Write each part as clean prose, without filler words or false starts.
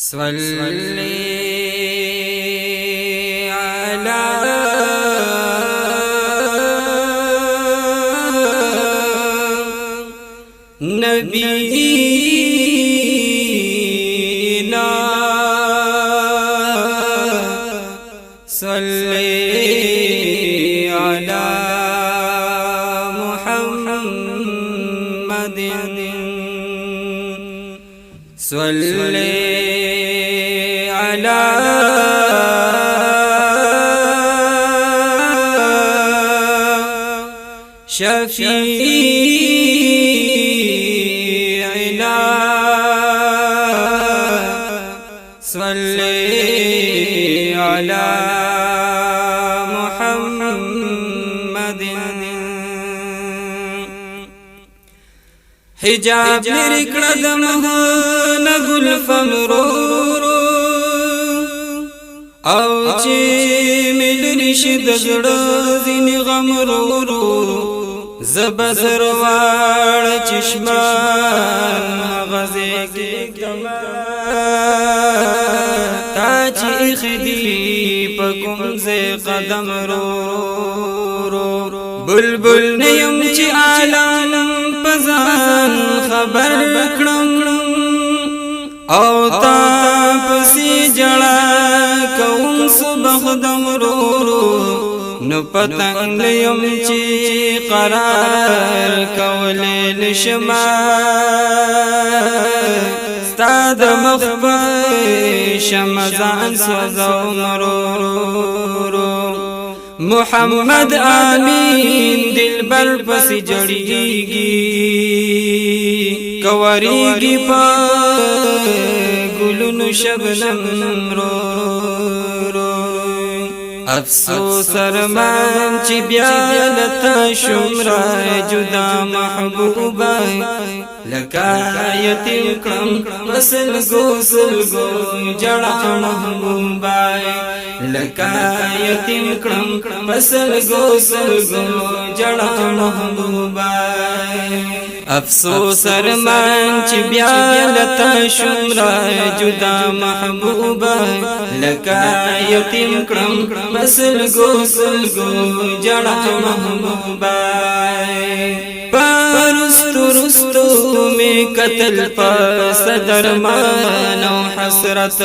صلي على نبينا صلي على محمد صلي على شفيعنا صلي على محمد حجاب لرکړه د مهان ګل فمرورو او چې ملنی شد زړه زین غم ورو زبزر واړ چشمان غزه کې کما تا چې خدي پکم زه قدم رو بلبل نیم چې عالم پزان خبر کړم او تا پسې جړا کوم صبح دم رو نو پتنګ یم چې قرار کولې نشما ستاد مخبر شمزان سوزو مرو محمد آمین دلبر پس جړیږي کوریږي په ګلونو شبنم رو افسوس ارمان چې بیا لتا شمرا جدا محبوبا لکا یتیم کړم سلګو جړا محبوبا لکا یتیم کړم سلګو جړا محبوبا افسوس ارمان چې بیا لتا شمرا جدا محبوبا لکا یتیم کړم سلګو جړا محبوبا رستو میں قتل پاس درمان و حسرت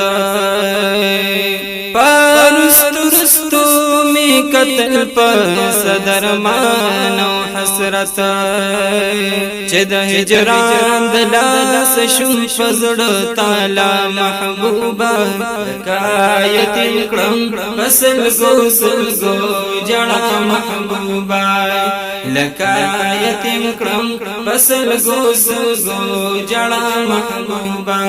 رستو میں قتل پاس درمان و حسرت چد ہجران دلاس شم فزڑ تالا محبوبا کایتن کرم سلگو جڑا محبوبا لکایتن کرم سلگو جڑا محبوبا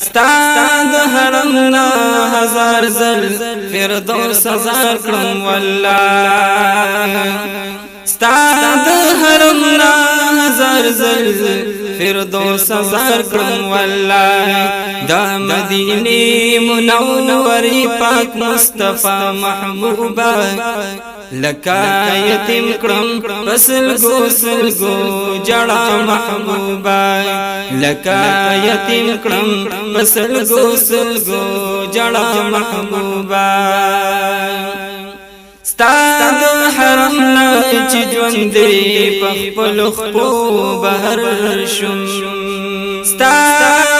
ستاد حرمنا ہزار زل فردوس ہزار کرم واللہ ستاد حرمنا ہزار زل فردوس ہزار کرم واللہ دا مدینی منوری پاک مصطفی محبوبا لکا یتیم کرم سلگو جڑا محبوبا لکا یتیم کرم سلگو جڑا محبوبا ستاد حرمنا چی جوندی پخپل خپو بہر شم ستاد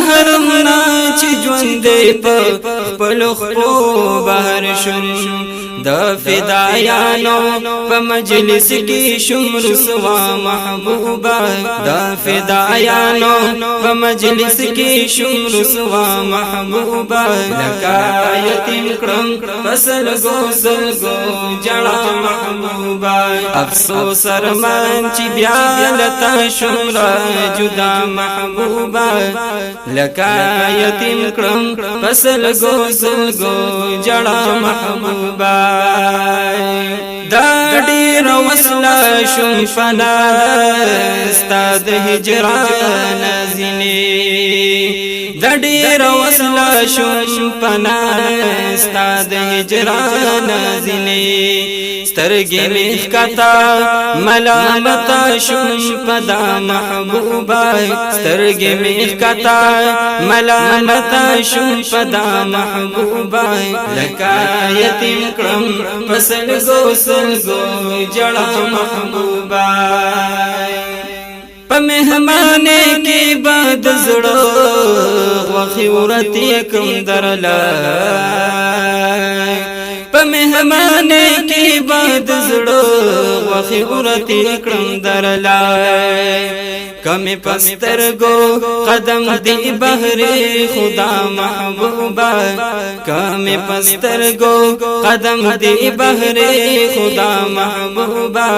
حرمنا چی جوندی پخپل خپو بہر شم دا فدایانو پا مجلس کی شم رسوا محبوبا دا فدایانو پا مجلس کی شم رسوا محبوبا لکا یتیم کرم سلگو جڑا محبوبا افسوس ارمان چی بیا لتا شمرا جدا محبوبا لکا یتیم کرم سلگو جڑا محبوبا دا ډیر وسلا شم فنا استاد هجران زینی د ډېر وصله شوم پنا ستا د هجران ځینې سترګې مې ښکتا ملامته شوم په دا محبوبه سترګې مې ښکتا ملامته شوم په دا محبوبه لکه یتیم کړم په سلګو سلګو جړه محبوبه په مهمانه کې باد زړه غوښې ورته کوم درلا په مهمانه کې باد زړه غوښې ورته کوم درلا کمی پسترگو قدم دی بحر خدا محبوبہ کمی پسترگو قدم دی بحر خدا محبوبہ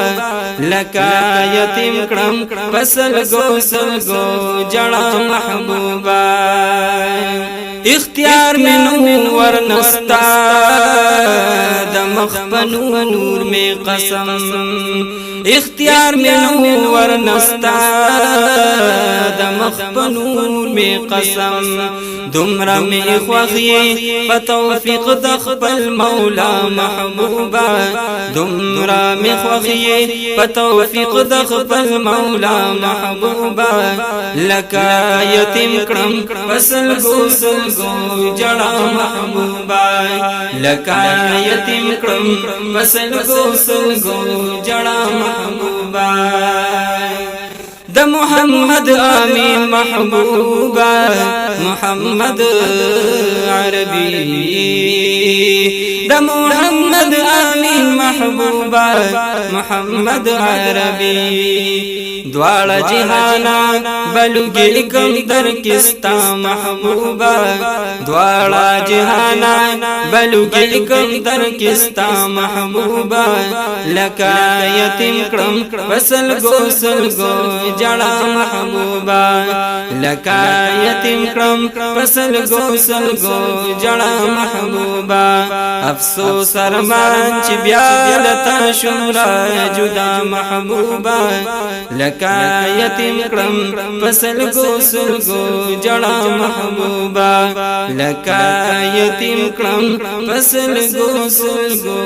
لکا یتیم کرم پسلگو سلگو جڑا محبوبہ اختیار میں نور نستا دمخ پنور میں قسم اختیار میں نور نستا دمخ پنور میں قسم دمرا میں خوخی پتوفیق دخپل مولا محبوبہ دمرا میں خوخی پتوفیق دخپل مولا محبوبہ لکا یتیم کرم پسلگو سلگو جڑا محبوبہ لکا یتیم کرم پسلگو سلگو جڑا محبوبہ د محمد آمین محبوبہ محمد عربی د محمد آمین محبوبہ محمد عربی دوار جہانا بلوگی کم در کستا محبوبہ دوار جہانا بلوگی کم در کستا محبوبہ لکا یتیم کرم وسلگو سلگو جڑا محبوبہ لکا یتیم کرم وسلگو سلگو جڑا محبوبہ افسوس ارمان چی بیالتا شمرا جدا محبوبہ لکا یتیم کرم پسلگو سلگو جڑا محبوبہ لکا یتیم کرم پسلگو سلگو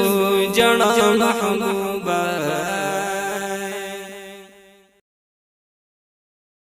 جڑا محبوبہ